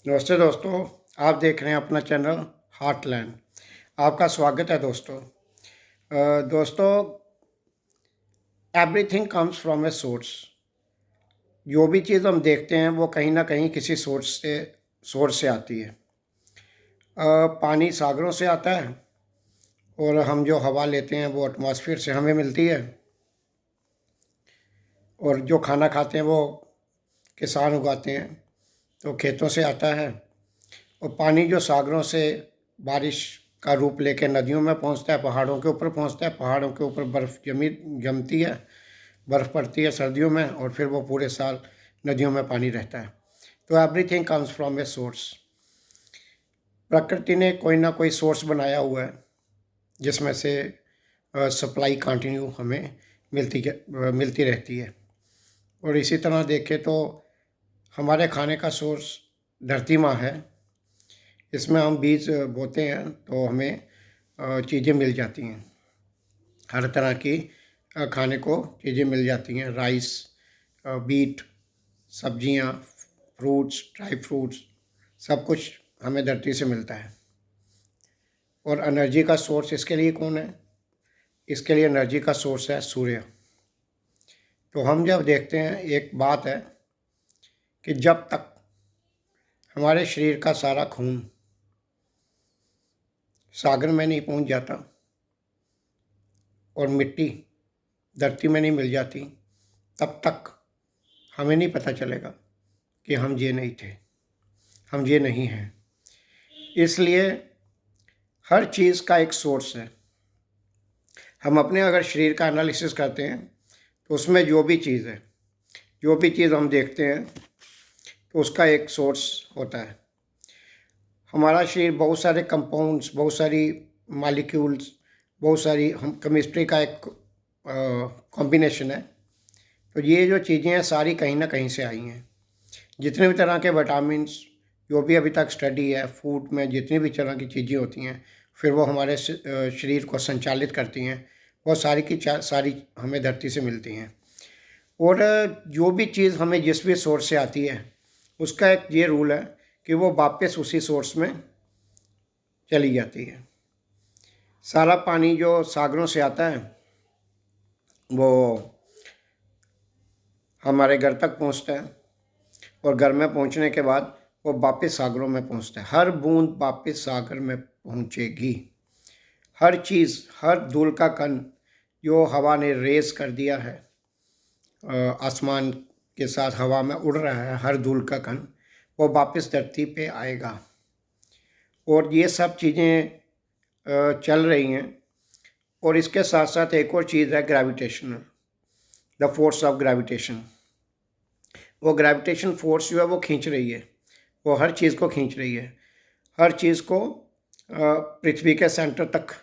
नमस्ते दोस्तों, आप देख रहे हैं अपना चैनल हार्टलैंड। आपका स्वागत है दोस्तों। दोस्तों, everything comes from a source. जो भी चीज़ हम देखते हैं वो कहीं ना कहीं किसी सोर्स से आती है। पानी सागरों से आता है और हम जो हवा लेते हैं वो एटमॉस्फेयर से हमें मिलती है, और जो खाना खाते हैं वो किसान उगाते हैं तो खेतों से आता है। और पानी जो सागरों से बारिश का रूप लेके नदियों में पहुंचता है, पहाड़ों के ऊपर पहुंचता है, पहाड़ों के ऊपर बर्फ़ जमती है, बर्फ़ पड़ती है सर्दियों में, और फिर वो पूरे साल नदियों में पानी रहता है। तो everything comes from a source. प्रकृति ने कोई ना कोई सोर्स बनाया हुआ है जिसमें से सप्लाई कंटिन्यू हमें मिलती रहती है। और इसी तरह देखें तो हमारे खाने का सोर्स धरती माँ है। इसमें हम बीज बोते हैं तो हमें चीज़ें मिल जाती हैं, हर तरह की खाने को चीज़ें मिल जाती हैं। राइस, बीट, सब्जियां, फ्रूट्स, ड्राई फ्रूट्स, सब कुछ हमें धरती से मिलता है। और एनर्जी का सोर्स इसके लिए कौन है? इसके लिए एनर्जी का सोर्स है सूर्य। तो हम जब देखते हैं, एक बात है कि जब तक हमारे शरीर का सारा खून सागर में नहीं पहुंच जाता और मिट्टी धरती में नहीं मिल जाती, तब तक हमें नहीं पता चलेगा कि हम ये नहीं थे, हम ये नहीं हैं। इसलिए हर चीज़ का एक सोर्स है। हम अपने अगर शरीर का एनालिसिस करते हैं तो उसमें जो भी चीज़ है, जो भी चीज़ हम देखते हैं तो उसका एक सोर्स होता है। हमारा शरीर बहुत सारे कंपाउंड्स, बहुत सारी मॉलिक्यूल्स, बहुत सारी हम केमिस्ट्री का एक कॉम्बिनेशन है। तो ये जो चीज़ें हैं सारी कहीं ना कहीं से आई हैं। जितने भी तरह के विटामिन्स, जो भी अभी तक स्टडी है, फूड में जितनी भी तरह की चीज़ें होती हैं, फिर वो हमारे शरीर को संचालित करती हैं, वो सारी की सारी हमें धरती से मिलती हैं। और जो भी चीज़ हमें जिस भी सोर्स से आती है, उसका एक ये रूल है कि वो वापस उसी सोर्स में चली जाती है। सारा पानी जो सागरों से आता है वो हमारे घर तक पहुंचता है, और घर में पहुंचने के बाद वो वापस सागरों में पहुंचता है। हर बूंद वापस सागर में पहुंचेगी। हर चीज़, हर धूल का कण जो हवा ने रेस कर दिया है, आसमान के साथ हवा में उड़ रहा है, हर धूल का कण वो वापस धरती पे आएगा। और ये सब चीज़ें चल रही हैं। और इसके साथ साथ एक और चीज़ है gravitational, the force of gravitation. वो ग्रेविटेशन फोर्स जो है वो खींच रही है, वो हर चीज़ को खींच रही है, हर चीज़ को पृथ्वी के सेंटर तक,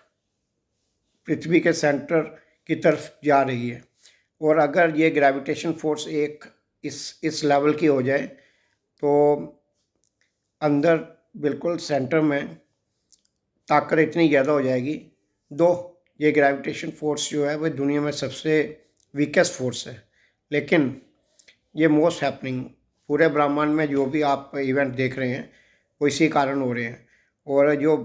पृथ्वी के सेंटर की तरफ जा रही है। और अगर ये ग्रेविटेशन फोर्स एक इस लेवल की हो जाए तो अंदर बिल्कुल सेंटर में ताकत इतनी ज़्यादा हो जाएगी। दो, ये ग्रेविटेशन फोर्स जो है वो दुनिया में सबसे वीकेस्ट फोर्स है, लेकिन ये मोस्ट हैपनिंग, पूरे ब्रह्मांड में जो भी आप इवेंट देख रहे हैं वो इसी कारण हो रहे हैं। और जो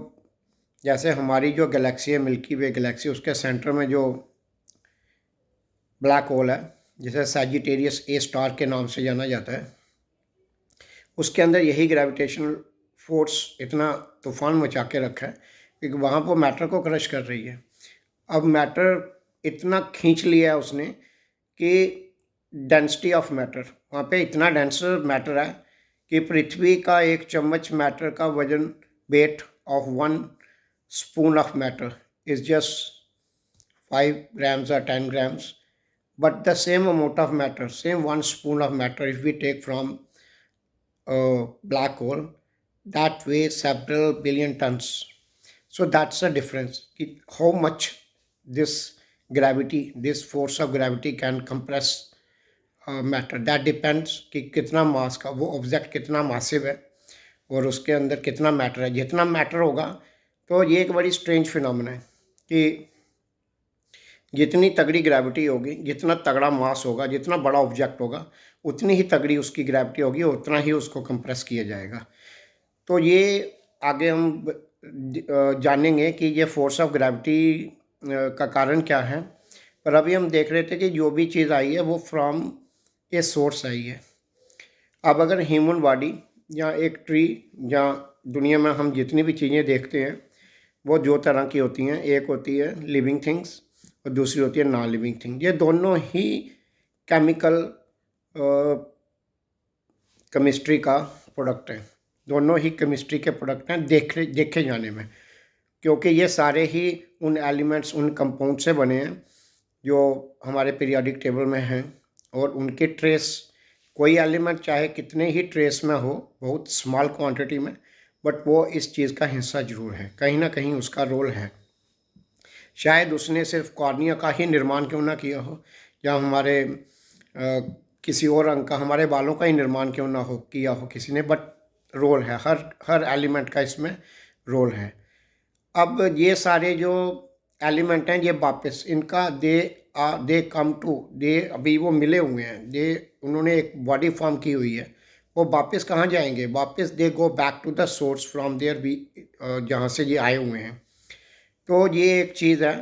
जैसे हमारी जो गैलेक्सी है, मिल्की वे गैलेक्सी, उसके सेंटर में जो ब्लैक होल है, जिसे सैजिटेरियस ए स्टार के नाम से जाना जाता है, उसके अंदर यही ग्रेविटेशनल फोर्स इतना तूफान मचा के रखा है क्योंकि वहाँ पर मैटर को क्रश कर रही है। अब मैटर इतना खींच लिया है उसने कि डेंसिटी ऑफ मैटर, वहाँ पे इतना डेंसर मैटर है कि पृथ्वी का एक चम्मच मैटर का वजन, weight of 1 spoon of matter is just 5 grams or 10 grams, but the same amount of matter, same 1 spoon of matter, if we take from a black hole, that weighs several billion tons. So that's the difference, how much this gravity, this force of gravity can compress matter. That depends कि कितना मास का वो object, कितना massive है और उसके अंदर कितना मैटर है। जितना मैटर होगा, तो ये एक बड़ी स्ट्रेंज फिनोमेना है कि जितनी तगड़ी ग्रेविटी होगी, जितना तगड़ा मास होगा, जितना बड़ा ऑब्जेक्ट होगा, उतनी ही तगड़ी उसकी ग्रेविटी होगी, उतना ही उसको कंप्रेस किया जाएगा। तो ये आगे हम जानेंगे कि ये फोर्स ऑफ ग्रेविटी का कारण क्या है। पर अभी हम देख रहे थे कि जो भी चीज़ आई है वो फ्रॉम ए सोर्स आई है। अब अगर ह्यूमन बॉडी या एक ट्री या दुनिया में हम जितनी भी चीज़ें देखते हैं वो दो तरह की होती हैं। एक होती है लिविंग थिंग्स और दूसरी होती है नॉन लिविंग थिंग। ये दोनों ही केमिकल केमिस्ट्री का प्रोडक्ट है। दोनों ही केमिस्ट्री के प्रोडक्ट हैं देखे जाने में, क्योंकि ये सारे ही उन एलिमेंट्स उन कंपाउंड से बने हैं जो हमारे पीरियोडिक टेबल में हैं। और उनके ट्रेस, कोई एलिमेंट चाहे कितने ही ट्रेस में हो, बहुत स्मॉल क्वांटिटी में, बट वो इस चीज़ का हिस्सा ज़रूर है, कहीं ना कहीं उसका रोल है। शायद उसने सिर्फ कॉर्निया का ही निर्माण क्यों ना किया हो, या हमारे किसी और अंग का, हमारे बालों का ही निर्माण क्यों ना हो किया हो किसी ने, बट रोल है, हर एलिमेंट का इसमें रोल है। अब ये सारे जो एलिमेंट हैं ये वापस इनका दे कम टू दे, अभी वो मिले हुए हैं, उन्होंने एक बॉडी फॉर्म की हुई है, वो वापस कहाँ जाएंगे? वापस they go back to the source from there we, जहाँ से ये आए हुए हैं। तो ये एक चीज़ है।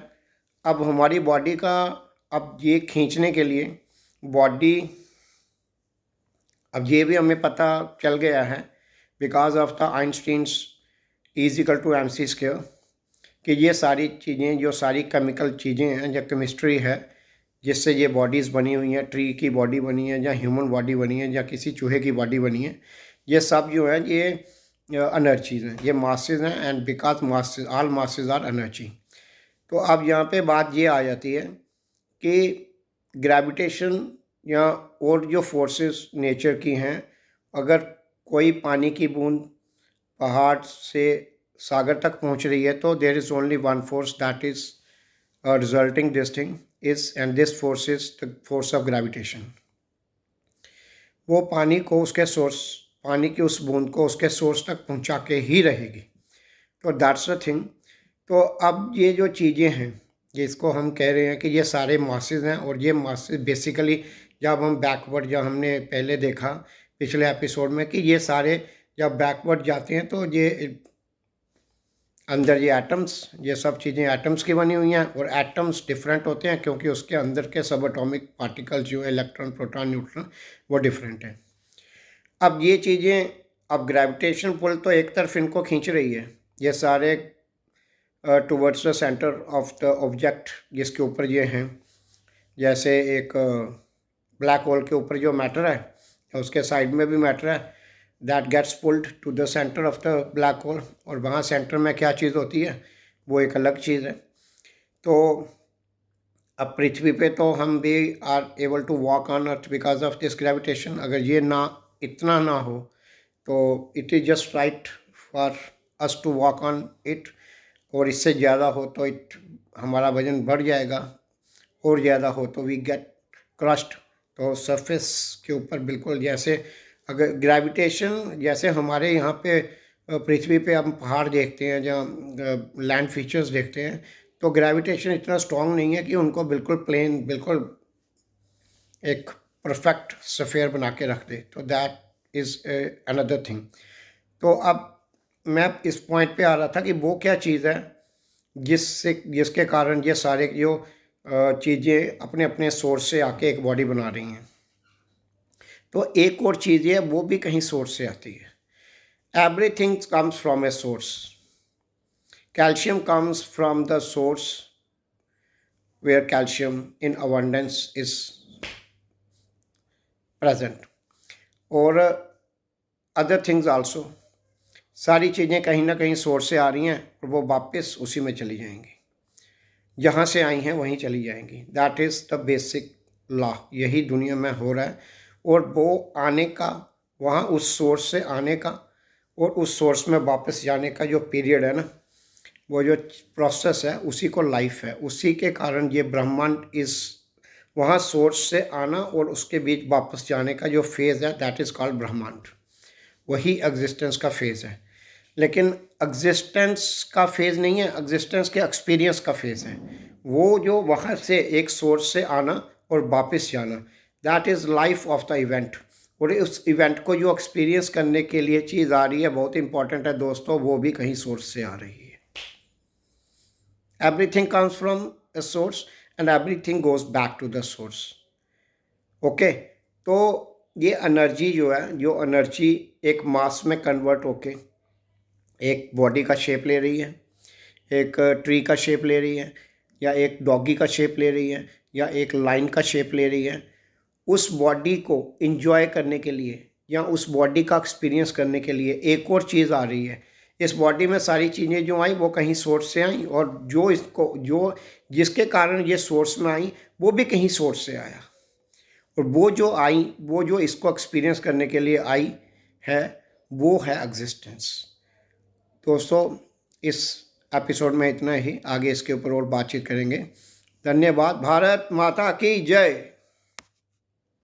अब हमारी बॉडी का, अब ये खींचने के लिए बॉडी, अब ये भी हमें पता चल गया है because of the Einstein's E=mc², कि ये सारी चीज़ें, जो सारी केमिकल चीज़ें हैं, जो केमिस्ट्री है जिससे ये बॉडीज़ बनी हुई हैं, ट्री की बॉडी बनी है या ह्यूमन बॉडी बनी है या किसी चूहे की बॉडी बनी है, ये सब जो है ये एनर्जीज हैं, ये मासेस हैं। And because masses, all masses are energy. तो अब यहाँ पे बात ये आ जाती है कि ग्रेविटेशन या और जो फोर्सेस नेचर की हैं, अगर कोई पानी की बूंद पहाड़ से सागर तक पहुँच रही है तो there is only one force that is resulting this thing is, and this force is the force of gravitation. वो पानी को उसके सोर्स, पानी की उस बूंद को उसके सोर्स तक पहुँचा के ही रहेगी। तो दैट्स द थिंग। तो अब ये जो चीज़ें हैं जिसको हम कह रहे हैं कि ये सारे मासेस हैं, और ये मासेस बेसिकली, जब हम बैकवर्ड, जब हमने पहले देखा पिछले एपिसोड में कि ये सारे जब बैकवर्ड जाते हैं तो ये अंदर ये एटम्स, ये सब चीज़ें एटम्स की बनी हुई हैं, और एटम्स डिफरेंट होते हैं क्योंकि उसके अंदर के सब एटॉमिक पार्टिकल्स जो इलेक्ट्रॉन, प्रोटॉन, न्यूट्रॉन, वो डिफरेंट हैं। अब ये चीज़ें, अब ग्रेविटेशन पुल तो एक तरफ इनको खींच रही है, ये सारे towards the centre of the object जिसके ऊपर ये हैं। जैसे एक ब्लैक होल के ऊपर जो मैटर है उसके साइड में भी मैटर है, that gets pulled to the centre of the black hole, और वहाँ सेंटर में क्या चीज़ होती है वो एक अलग चीज़ है। तो अब पृथ्वी पे तो हम भी are able to walk on earth because of this gravitation. अगर ये ना, इतना ना हो तो it is just right for us to walk on it, और इससे ज़्यादा हो तो हमारा वजन बढ़ जाएगा, और ज़्यादा हो तो वी गेट क्रस्ट। तो सरफेस के ऊपर बिल्कुल, जैसे अगर ग्रेविटेशन, जैसे हमारे यहाँ पे पृथ्वी पे हम पहाड़ देखते हैं, जहाँ लैंड फीचर्स देखते हैं, तो ग्रेविटेशन इतना स्ट्रॉन्ग नहीं है कि उनको बिल्कुल प्लेन, बिल्कुल एक परफेक्ट सफ़ेयर बना के रख दे। तो दैट इज़ अनदर थिंग। तो अब मैं इस पॉइंट पे आ रहा था कि वो क्या चीज़ है जिसके कारण ये सारे जो चीज़ें अपने अपने सोर्स से आके एक बॉडी बना रही हैं। तो एक और चीज़ है, वो भी कहीं सोर्स से आती है। Everything comes from a source. Calcium comes from the source where calcium in abundance is present, और अदर थिंग्स आल्सो। सारी चीज़ें कहीं ना कहीं सोर्स से आ रही हैं और वो वापस उसी में चली जाएंगी, जहाँ से आई हैं वहीं चली जाएंगी। That is the basic law. यही दुनिया में हो रहा है, और वो आने का, वहाँ उस सोर्स से आने का और उस सोर्स में वापस जाने का जो पीरियड है ना, वो जो प्रोसेस है, उसी को लाइफ है। उसी के कारण ये ब्रह्मांड इस, वहाँ सोर्स से आना और उसके बीच वापस जाने का जो फेज़ है, दैट इज़ कॉल्ड ब्रह्मांड। वही एग्जिस्टेंस का फेज़ है। लेकिन एग्जिस्टेंस का फेज़ नहीं है, एग्जिस्टेंस के एक्सपीरियंस का फेज़ है। वो जो वहाँ से एक सोर्स से आना और वापस जाना, that is life of the event. और उस इवेंट को जो एक्सपीरियंस करने के लिए चीज़ आ रही है, बहुत इंपॉर्टेंट है दोस्तों, वो भी कहीं सोर्स से आ रही है। Everything comes from a source and everything goes back to the source। Okay, तो ये एनर्जी जो है, जो एनर्जी एक मास में कन्वर्ट होके एक बॉडी का शेप ले रही है, एक ट्री का शेप ले रही है, या एक डॉगी का शेप ले रही है, या एक लाइन का शेप ले रही है, उस बॉडी को इंजॉय करने के लिए या उस बॉडी का एक्सपीरियंस करने के लिए एक और चीज़ आ रही है। इस बॉडी में सारी चीज़ें जो आई वो कहीं सोर्स से आई, और जो जिसके कारण ये सोर्स में आई वो भी कहीं सोर्स से आया, और वो जो आई, वो जो इसको एक्सपीरियंस करने के लिए आई है, वो है एग्जिस्टेंस। दोस्तों, इस एपिसोड में इतना ही, आगे इसके ऊपर और बातचीत करेंगे। धन्यवाद। भारत माता की जय।